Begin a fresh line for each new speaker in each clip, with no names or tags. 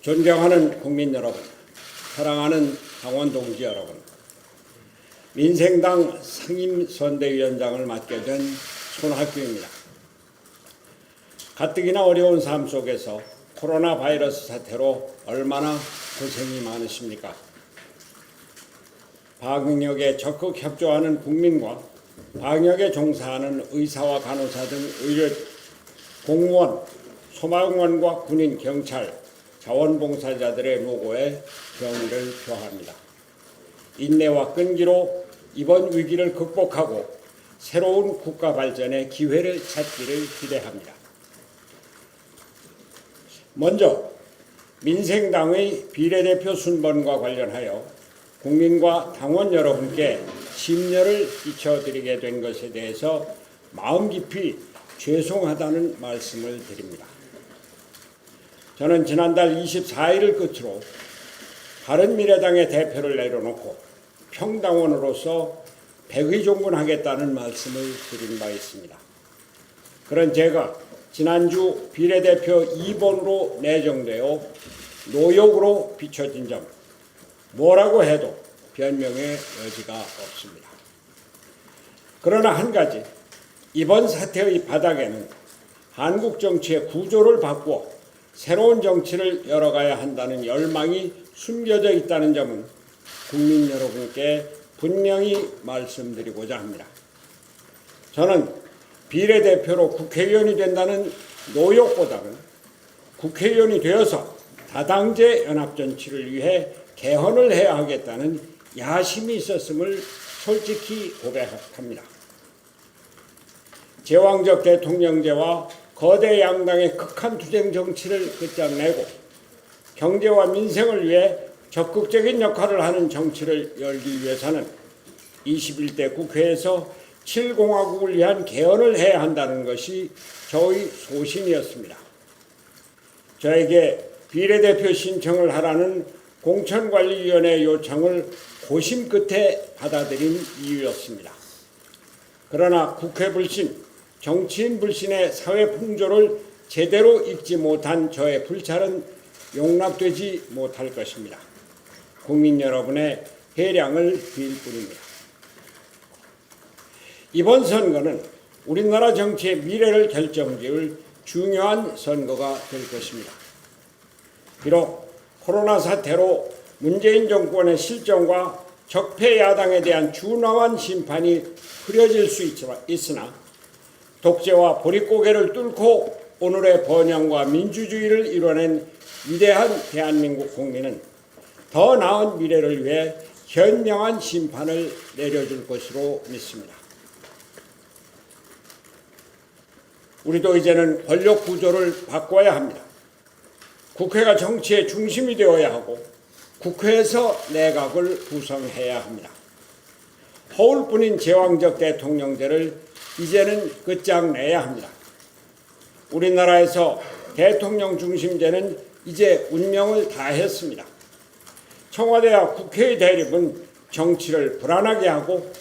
존경하는 국민 여러분, 사랑하는 당원 동지 여러분, 민생당 상임선대위원장을 맡게 된 손학규입니다. 가뜩이나 어려운 삶 속에서 코로나 바이러스 사태로 얼마나 고생이 많으십니까? 방역에 적극 협조하는 국민과 방역에 종사하는 의사와 간호사 등 의료 공무원, 소방관과 군인, 경찰, 자원봉사자들의 노고에 경의를 표합니다. 인내와 끈기로 이번 위기를 극복하고 새로운 국가 발전의 기회를 찾기를 기대합니다. 먼저 민생당의 비례대표 순번과 관련하여 국민과 당원 여러분께 심려를 끼쳐드리게 된 것에 대해서 마음 깊이 죄송하다는 말씀을 드립니다. 저는 지난달 24일을 끝으로 바른미래당의 대표를 내려놓고 평당원으로서 백의종군하겠다는 말씀을 드린 바 있습니다. 그런 제가 지난주 비례대표 2번으로 내정되어 노역으로 비춰진 점, 뭐라고 해도 변명의 여지가 없습니다. 그러나 한 가지, 이번 사태의 바닥에는 한국 정치의 구조를 바꾸어 새로운 정치를 열어가야 한다는 열망이 숨겨져 있다는 점은 국민 여러분께 분명히 말씀드리고자 합니다. 저는 비례대표로 국회의원이 된다는 노역보다는 국회의원이 되어서 다당제 연합정치를 위해 개헌을 해야 하겠다는 야심이 있었음을 솔직히 고백합니다. 제왕적 대통령제와 거대 양당의 극한 투쟁 정치를 끝장내고 경제와 민생을 위해 적극적인 역할을 하는 정치를 열기 위해서는 21대 국회에서 7공화국을 위한 개헌을 해야 한다는 것이 저의 소신이었습니다. 저에게 비례대표 신청을 하라는 공천관리위원회 요청을 고심 끝에 받아들인 이유였습니다. 그러나 국회 불신, 정치인 불신의 사회 풍조를 제대로 읽지 못한 저의 불찰은 용납되지 못할 것입니다. 국민 여러분의 해량을 빌 뿐입니다. 이번 선거는 우리나라 정치의 미래를 결정지을 중요한 선거가 될 것입니다. 비록 코로나 사태로 문재인 정권의 실정과 적폐 야당에 대한 준엄한 심판이 흐려질 수 있으나 독재와 보릿고개를 뚫고 오늘의 번영과 민주주의를 이뤄낸 위대한 대한민국 국민은 더 나은 미래를 위해 현명한 심판을 내려줄 것으로 믿습니다. 우리도 이제는 권력 구조를 바꿔야 합니다. 국회가 정치의 중심이 되어야 하고 국회에서 내각을 구성해야 합니다. 허울뿐인 제왕적 대통령제를 이제는 끝장내야 합니다. 우리나라에서 대통령 중심제는 이제 운명을 다했습니다. 청와대와 국회의 대립은 정치를 불안하게 하고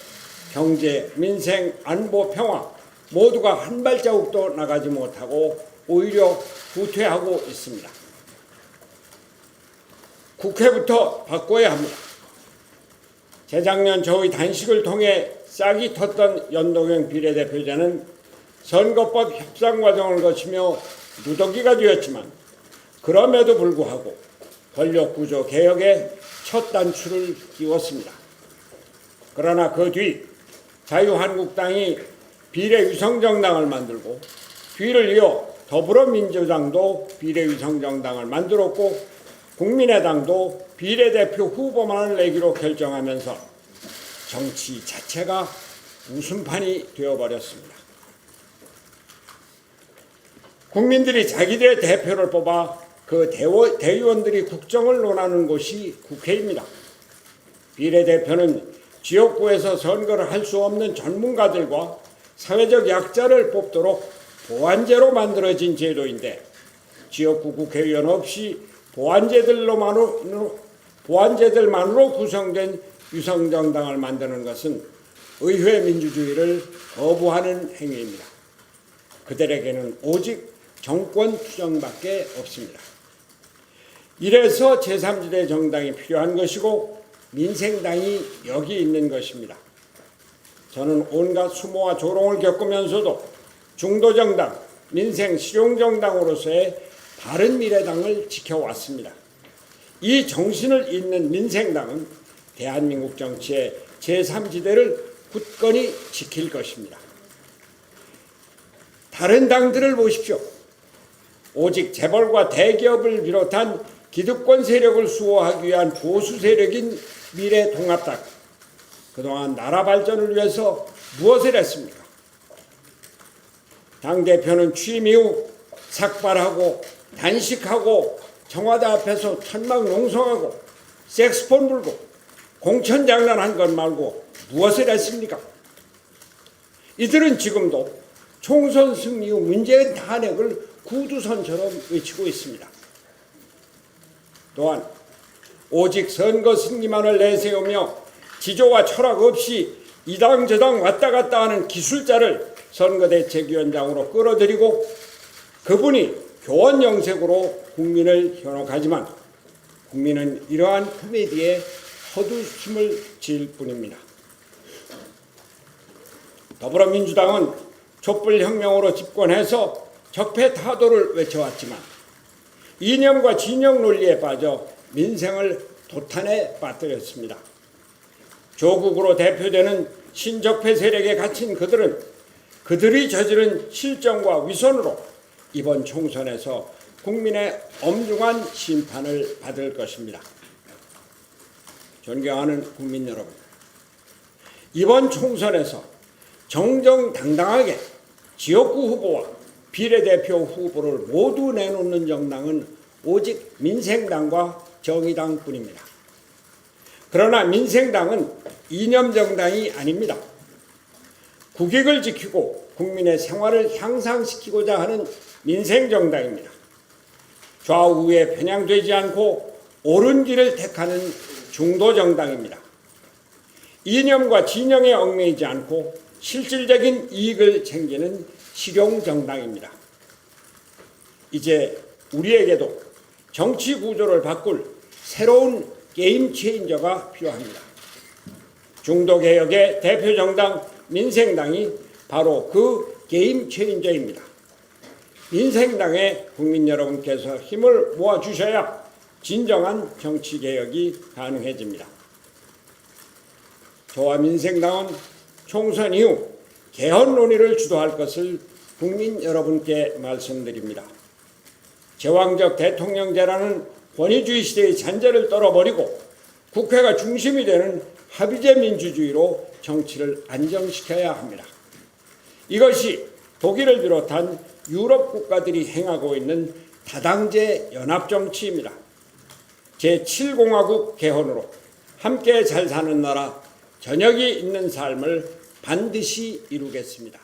경제, 민생, 안보, 평화 모두가 한 발자국도 나가지 못하고 오히려 후퇴하고 있습니다. 국회부터 바꿔야 합니다. 재작년 저의 단식을 통해 싹이 텄던 연동형 비례대표제는 선거법 협상 과정을 거치며 누더기가 되었지만 그럼에도 불구하고 권력구조 개혁에 첫 단추를 끼웠습니다. 그러나 그 뒤 자유한국당이 비례위성정당을 만들고 뒤를 이어 더불어민주당도 비례위성정당을 만들었고 국민의당도 비례대표 후보만을 내기로 결정하면서 정치 자체가 웃음판이 되어버렸습니다. 국민들이 자기들의 대표를 뽑아 그 대의원들이 국정을 논하는 곳이 국회입니다. 비례대표는 지역구에서 선거를 할 수 없는 전문가들과 사회적 약자를 뽑도록 보완제로 만들어진 제도인데 지역구 국회의원 없이 보완제들만으로 구성된 위성정당을 만드는 것은 의회 민주주의를 거부하는 행위입니다. 그들에게는 오직 정권 투쟁밖에 없습니다. 이래서 제3지대 정당이 필요한 것이고 민생당이 여기 있는 것입니다. 저는 온갖 수모와 조롱을 겪으면서도 중도정당, 민생실용정당으로서의 바른미래당을 지켜왔습니다. 이 정신을 잇는 민생당은 대한민국 정치의 제3지대를 굳건히 지킬 것입니다. 다른 당들을 보십시오. 오직 재벌과 대기업을 비롯한 기득권 세력을 수호하기 위한 보수 세력인 미래통합당. 그동안 나라 발전을 위해서 무엇을 했습니까? 당대표는 취임 이후 삭발하고 단식하고 청와대 앞에서 천막 농성하고 색스폰 불고 공천장난한 것 말고 무엇을 했습니까? 이들은 지금도 총선 승리 후 문재인 탄핵을 구두선처럼 외치고 있습니다. 또한 오직 선거 승리만을 내세우며 지조와 철학 없이 이당 저당 왔다 갔다 하는 기술자를 선거대책위원장으로 끌어들이고 그분이 교원 영색으로 국민을 현혹하지만 국민은 이러한 코미디에 헛웃음을 지을 뿐입니다. 더불어민주당은 촛불혁명으로 집권해서 적폐타도를 외쳐왔지만 이념과 진영 논리에 빠져 민생을 도탄에 빠뜨렸습니다. 조국으로 대표되는 신적폐 세력에 갇힌 그들은 그들이 저지른 실정과 위선으로 이번 총선에서 국민의 엄중한 심판을 받을 것입니다. 존경하는 국민 여러분, 이번 총선에서 정정당당하게 지역구 후보와 비례대표 후보를 모두 내놓는 정당은 오직 민생당과 정의당뿐입니다. 그러나 민생당은 이념정당이 아닙니다. 국익을 지키고 국민의 생활을 향상시키고자 하는 민생정당입니다. 좌우에 편향되지 않고 옳은 길을 택하는 중도정당입니다. 이념과 진영에 얽매이지 않고 실질적인 이익을 챙기는 실용정당입니다. 이제 우리에게도 정치 구조를 바꿀 새로운 게임 체인저가 필요합니다. 중도개혁의 대표정당 민생당이 바로 그 게임 체인저입니다. 민생당의 국민 여러분께서 힘을 모아주셔야 진정한 정치개혁이 가능해집니다. 저와 민생당은 총선 이후 개헌 논의를 주도할 것을 국민 여러분께 말씀드립니다. 제왕적 대통령제라는 권위주의 시대의 잔재를 떨어버리고 국회가 중심이 되는 합의제 민주주의로 정치를 안정시켜야 합니다. 이것이 독일을 비롯한 유럽 국가들이 행하고 있는 다당제 연합정치입니다. 제7공화국 개헌으로 함께 잘 사는 나라, 저녁이 있는 삶을 반드시 이루겠습니다.